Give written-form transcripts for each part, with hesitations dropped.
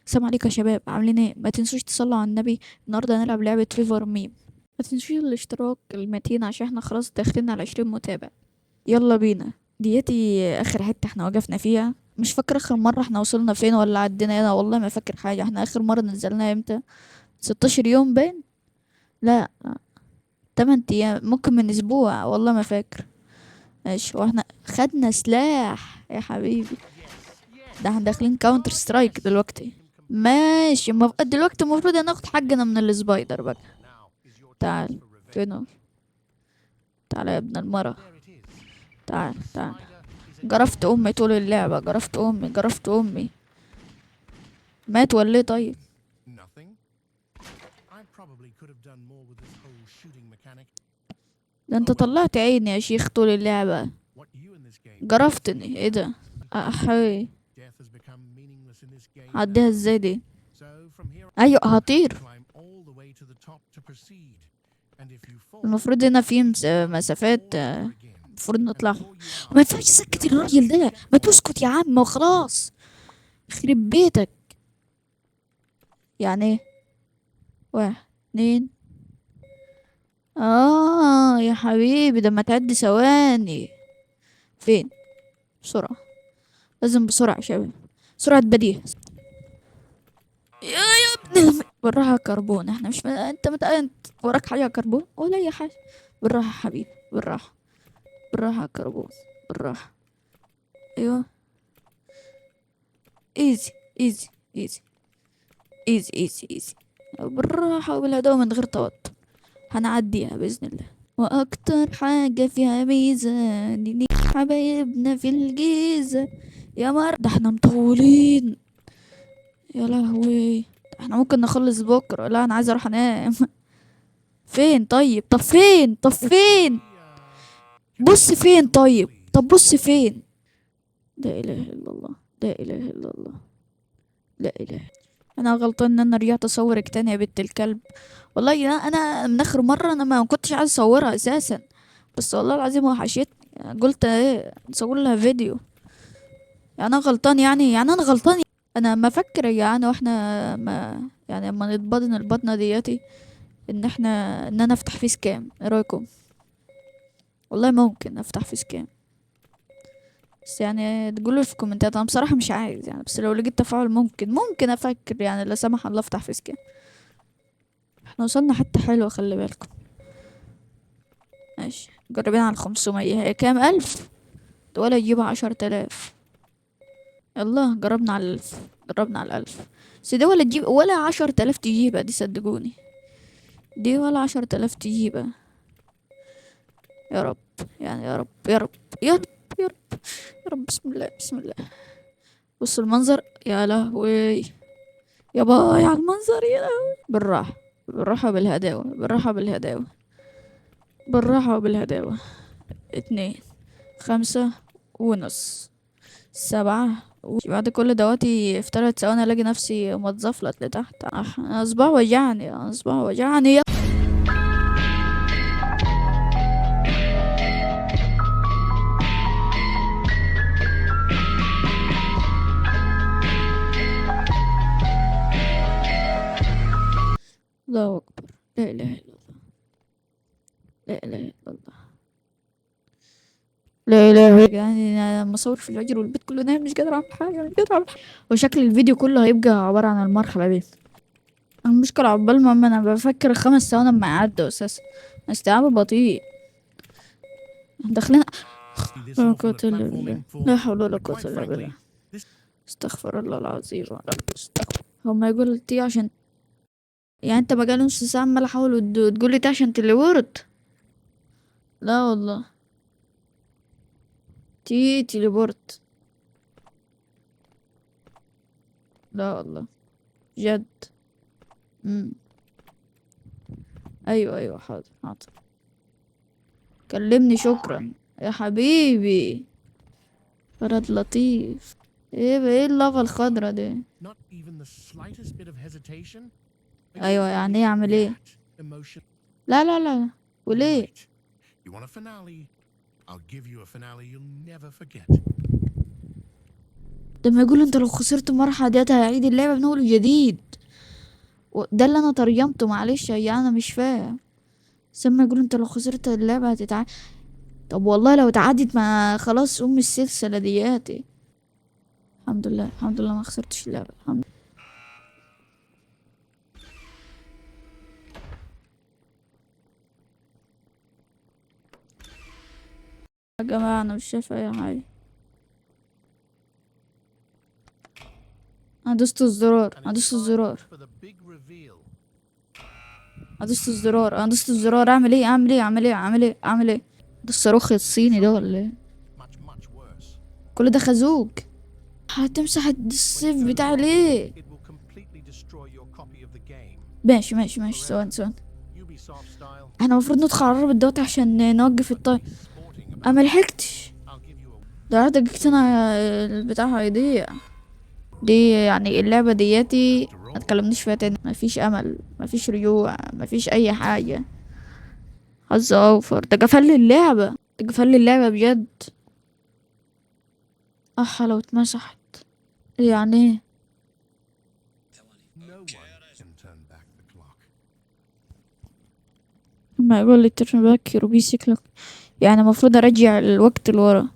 السلام عليكم يا شباب، عاملين ايه؟ ما تنسوش تصلوا على النبي. النهارده هنلعب لعبة ريفر ميم. ما تنسوش الاشتراك المتين عشان احنا خلاص داخلين على 20 متابع. يلا بينا. ديتي اخر حتة احنا وقفنا فيها. مش فاكر اخر مرة احنا وصلنا فين ولا عدينا هنا، والله ما فاكر حاجة. احنا اخر مرة نزلناها امتى؟ 16 يوم باين. لا، 8 ايام، ممكن من اسبوع، والله ما فاكر. ماشي، واحنا خدنا سلاح يا حبيبي. ده احنا داخلين كاونتر سترايك دلوقتي. ماشي، دلوقتي المفروض ناخد حقنا من السبايدر بقى. تعال. فين؟ تعال يا ابن المرة. تعال تعال. جرفت امي طول اللعبة، جرفت امي جرفت امي. مات ولا ايه؟ طيب. ده انت طلعت عيني يا شيخ طول اللعبة. جرفتني ايه ده؟ احي. عديها ازاي دي؟ ايوه هطير. المفروض هنا في مسافات، المفروض نطلع. ما ينفعش تسكت الراجل ده، ما تسكت يا عم وخلاص. يخرب بيتك. يعني ايه؟ واحد، اتنين. يا حبيبي، ده ما تعدي ثواني. فين؟ بسرعة. لازم بسرعة يا شباب. سرعة بديهة. يا ابن بالراحة يا كربون، احنا مش انت وراك حاجة يا كربون ولا اي حاجة؟ بالراحة يا حبيبي، بالراحة. بالراحة يا كربون. بالراحة. ايوه. ايزي ايزي ايزي. ايزي ايزي ايزي. بالراحة وبالهدوء من غير توتر. هنعديها بإذن الله. وأكتر حاجة فيها ميزة إن حبايبنا في الجيزة. يا ده احنا مطولين. يا لهوي. احنا ممكن نخلص بكرة. لا، أنا عايزة أروح أنام. فين طيب؟ طب فين؟ طب فين؟ بص فين طيب؟ طب بص فين؟ لا إله إلا الله. لا إله إلا الله. لا إله. أنا غلطان إن أنا رجعت أصورك تاني يا بنت الكلب. والله لا، أنا من آخر مرة أنا ما كنتش عايز أصورها أساسا. بس والله العظيم وحشتني. قلت ايه نصور لها فيديو. يعني انا غلطان، يعني انا غلطان. انا ما فكر يعني، واحنا ما يعني اما نتبضن البطنه دياتي ان انا افتح فيس كام، ايه رايكم؟ والله ممكن افتح فيس كام. بس يعني تقولوا في الكومنتات. انا بصراحه مش عايز يعني، بس لو لقيت تفاعل ممكن افكر يعني، لا سمح الله افتح فيس كام. احنا وصلنا حتة حلوة، خلي بالكم. ماشي، جربين على 500. هي كام؟ 1000. ولا يجيبها 10 آلاف. يلا جربنا على 1000. جربنا على 1000. بس دي ولا تجيب ولا 10 آلاف تجيبها دي، صدقوني. دي ولا 10 آلاف تجيبها. يا رب. يعني يا رب يا رب. يا رب. يا رب. يا رب، بسم الله بسم الله. بص المنظر، يا لهوي. يا باي على المنظر، يا لهوي. بالراحة. بالراحة بالهداوة، بالراحة بالهداوة. بالراحة وبالهداوة. 2، 5 ونص، 7. بعد كل دواتي في 3 ثواني الاقي نفسي متزفلت لتحت. انا صباعي وجعني، انا صباعي وجعني يا. الله اكبر. لا اله الا الله. لا اله الا الله. لا اله الا. يعني انا لما اصور في الفجر والبيت كله نايم، مش قادر اعمل حاجه، مش قادر اعمل حاجه. وشكل الفيديو كله هيبقى عباره عن المرحله دي. المشكله عقبال ما انا بفكر 5 ثواني ما يعدوا اساسا. استيعاب بطيء. داخلين. لا قوة الا بالله، لا حول ولا قوة الا بالله. استغفر الله العظيم يا رب، استغفر. هما يقول تي عشان، يعني انت بقالي نص ساعة عمال احاول وتقول لي تي عشان تليورت. لا والله. تي تليبورت. لا والله. جد. امم. ايوه ايوه، حاضر حاضر. كلمني شكرا يا حبيبي. ولد لطيف. ايه اللافا الخضرا دي؟ ايوه، يعني ايه اعمل ايه؟ لا لا لا. وليه؟ لما يقول انت لو خسرت المرحلة ديت هعيد اللعبة من اول وجديد. ده اللي انا ترجمته، معلش يا انا مش فاهم. سما يقول انت لو خسرت اللعبة هتتعاد. طب والله لو اتعدت ما خلاص السلسلة دياتي. الحمد لله الحمد لله ما خسرتش اللعبة الحمد لله. يا جماعة انا مش شايف اي حاجة. انا دوست الزرار انا دوست الزرار انا دوست الزرار انا دوست الزرار. اعمل ايه اعمل ايه اعمل ايه اعمل ايه اعمل ايه؟ ده الصاروخ الصيني ده ولا ايه؟ كل ده خازوق. هتمسح السيف بتاعي ليه؟ ماشي ماشي ماشي ثواني ثواني. احنا المفروض ندخل على الرابط دوت عشان نوقف الطايم. انا ملحقتش. ده دقيقتين البتاع هيضيع. دي يعني اللعبة دياتي ما تكلمنيش فيها تاني. مفيش امل مفيش رجوع مفيش اي حاجة. حظ اوفر. ده قفل لي اللعبة. ده قفل لي اللعبة بجد. اح لو اتمسحت يعني ايه؟ ما يقول لي turn back your PC clock. يعني المفروض ارجع الوقت لورا.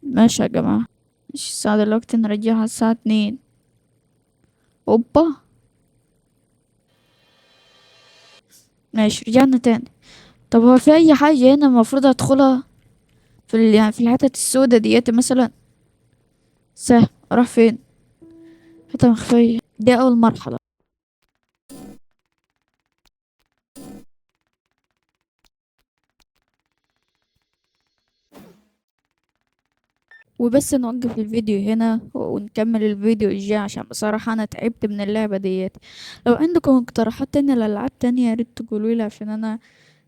ماشي يا جماعة. مش الساعة دلوقتي نرجعها الساعة 2. اوبا. ماشي رجعنا تاني. طب هو في اي حاجة هنا المفروض ادخلها؟ يعني في الحتت السوداء ديت مثلا. سهم اروح فين؟ حتة مخفية. دي اول مرحلة. وبس نوقف الفيديو هنا ونكمل الفيديو الجاي عشان بصراحة انا تعبت من اللعبة ديت. لو عندكم اقتراحات تانية لألعاب تانية يا ريت تقولولي عشان انا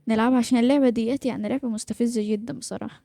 نلعبها عشان اللعبة ديت يعني لعبة مستفزة جدا بصراحة.